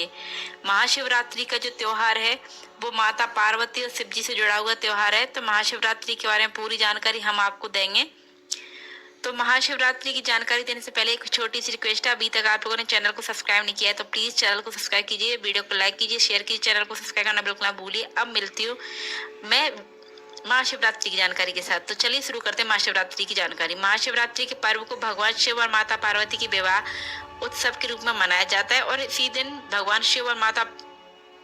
कीजिए। महाशिवरात्रि का जो त्योहार है वो माता पार्वती और शिव जी से जुड़ा हुआ त्योहार है। तो महाशिवरात्रि के बारे में पूरी जानकारी हम आपको देंगे। तो महाशिवरात्रि की जानकारी देने से पहले एक छोटी सी रिक्वेस्ट है, अभी तक आप लोगों ने चैनल को सब्सक्राइब नहीं किया है तो प्लीज चैनल को सब्सक्राइब कीजिए, वीडियो को लाइक कीजिए, शेयर कीजिए, चैनल को सब्सक्राइब करना बिल्कुल ना भूलिए। अब मिलती हूँ मैं महाशिवरात्रि की जानकारी के साथ। तो चलिए शुरू करते हैं महाशिवरात्रि की जानकारी। महाशिवरात्रि के पर्व को भगवान शिव और माता पार्वती की विवाह उत्सव के रूप में मनाया जाता है और इसी दिन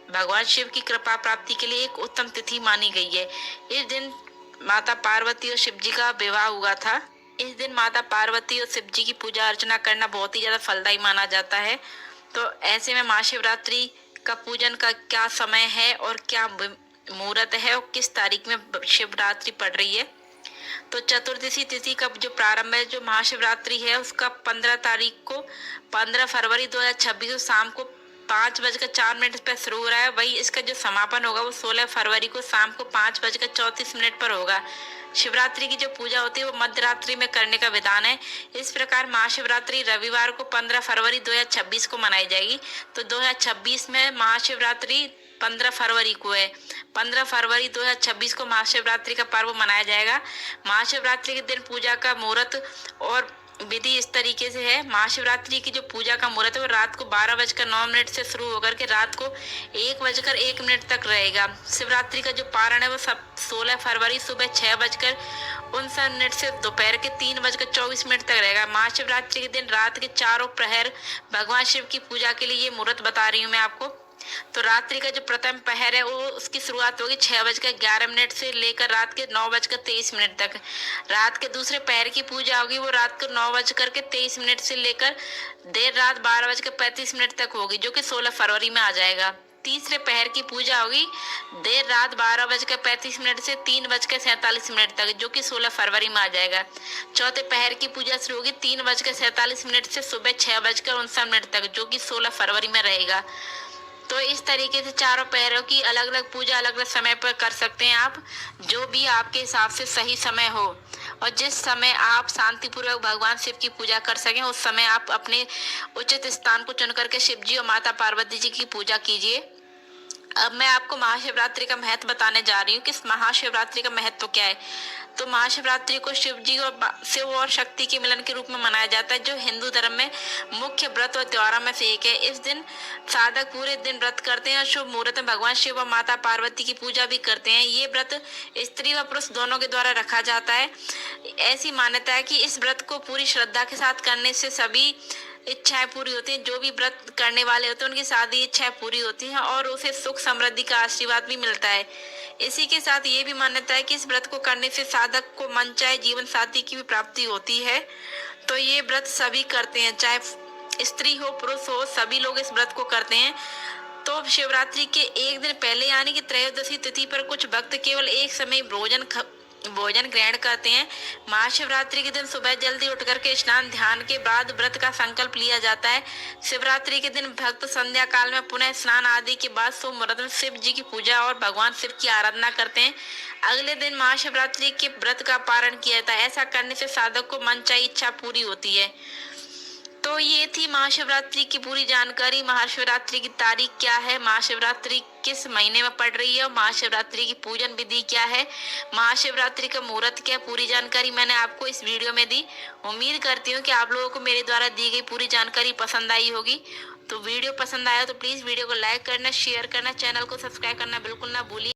भगवान शिव की कृपा प्राप्ति के लिए एक उत्तम तिथि मानी गई है। इस दिन माता पार्वती और शिव जी का विवाह हुआ था। इस दिन माता पार्वती और शिव जी की पूजा अर्चना करना बहुत ही ज्यादा फलदायी माना जाता है। तो ऐसे में महाशिवरात्रि का पूजन का क्या समय है और क्या मुहूर्त है और किस तारीख में शिवरात्रि पड़ रही है। तो चतुर्दशी तिथि का जो प्रारंभ है, जो महाशिवरात्रि है उसका 15 तारीख को 15 फरवरी 2026 शाम को 5:04 पर शुरू हो रहा है। वही इसका जो समापन होगा वो 16 फरवरी को शाम को 5:34 पर होगा। शिवरात्रि की जो पूजा होती है वो मध्य रात्रि में करने का विधान है। इस प्रकार महाशिवरात्रि रविवार को 15 फरवरी 2026 को मनाई जाएगी। तो 2026 में महाशिवरात्रि 15 फरवरी को है। 15 फरवरी 2026 को महाशिवरात्रि का पर्व मनाया जाएगा। महाशिवरात्रि के दिन पूजा का मुहूर्त और विधि इस तरीके से है। महाशिवरात्रि की जो पूजा का मुहूर्त है वो रात को 12:09 से शुरू होकर के रात को 1:01 तक रहेगा। शिवरात्रि का जो पारण है वो 16 फरवरी सुबह 6:59 से दोपहर के 3:24 तक रहेगा। महाशिवरात्रि के दिन रात के चारों प्रहर भगवान शिव की पूजा के लिए ये मुहूर्त बता रही हूँ मैं आपको। तो रात्रि का जो प्रथम पहर है वो उसकी शुरुआत होगी 6:11 से लेकर रात के 9:23 तक। रात के दूसरे पहर की पूजा होगी वो रात को 9:23 से लेकर देर रात 12:35 तक होगी, जो कि 16 फरवरी में आ जाएगा। तीसरे पहर की पूजा होगी देर रात 12:35 से 3:47 तक, जो कि 16 फरवरी में आ जाएगा। चौथे पहर की पूजा शुरू होगी 3:47 से सुबह 6:59 तक, जो कि 16 फरवरी में रहेगा। तो इस तरीके से चारों पहरों की अलग अलग पूजा अलग अलग समय पर कर सकते हैं आप, जो भी आपके हिसाब से सही समय हो और जिस समय आप शांतिपूर्वक भगवान शिव की पूजा कर सकें उस समय आप अपने उचित स्थान को चुन करके शिव जी और माता पार्वती जी की पूजा कीजिए। अब मैं आपको महाशिवरात्रि का महत्व बताने जा रही हूँ कि महाशिवरात्रि का महत्व क्या है। तो महाशिवरात्रि को शिव जी और शिव और शक्ति के मिलन के रूप में मनाया जाता है, जो हिंदू धर्म में मुख्य व्रत और त्योहारों में से एक है। इस दिन साधक पूरे दिन व्रत करते हैं और शुभ मुहूर्त में भगवान शिव और माता पार्वती की पूजा भी करते हैं। ये व्रत स्त्री व पुरुष दोनों के द्वारा रखा जाता है। ऐसी मान्यता है कि इस व्रत को पूरी श्रद्धा के साथ करने से सभी इच्छाएं पूरी होती हैं। जो भी व्रत करने वाले होते हैं उनकी सारी इच्छाएं पूरी होती हैं और उसे सुख समृद्धि का आशीर्वाद भी मिलता है। इसी के साथ ये भी मान्यता है कि इस व्रत को करने से साधक को मनचाहे जीवन साथी की भी प्राप्ति होती है। तो ये व्रत सभी करते हैं, चाहे स्त्री हो पुरुष हो, सभी लोग इस व्रत को करते हैं। तो शिवरात्रि के एक दिन पहले यानी कि त्रयोदशी तिथि पर कुछ भक्त केवल एक समय भोजन ग्रहण करते हैं। महाशिवरात्रि के दिन सुबह जल्दी उठ करके स्नान ध्यान के बाद व्रत का संकल्प लिया जाता है। शिवरात्रि के दिन भक्त संध्या काल में पुनः स्नान आदि के बाद शुभ मुहूर्त में शिव जी की पूजा और भगवान शिव की आराधना करते हैं। अगले दिन महाशिवरात्रि के व्रत का पारण किया जाता है। ऐसा करने से साधक को मनचाही इच्छा पूरी होती है। तो ये थी महाशिवरात्रि की पूरी जानकारी। महाशिवरात्रि की तारीख क्या है, महाशिवरात्रि किस महीने में पड़ रही है और महाशिवरात्रि की पूजन विधि क्या है, महाशिवरात्रि का मुहूर्त क्या है, पूरी जानकारी मैंने आपको इस वीडियो में दी। उम्मीद करती हूँ कि आप लोगों को मेरे द्वारा दी गई पूरी जानकारी पसंद आई होगी। तो वीडियो पसंद आया तो प्लीज़ वीडियो को लाइक करना, शेयर करना, चैनल को सब्सक्राइब करना बिल्कुल ना भूलिए।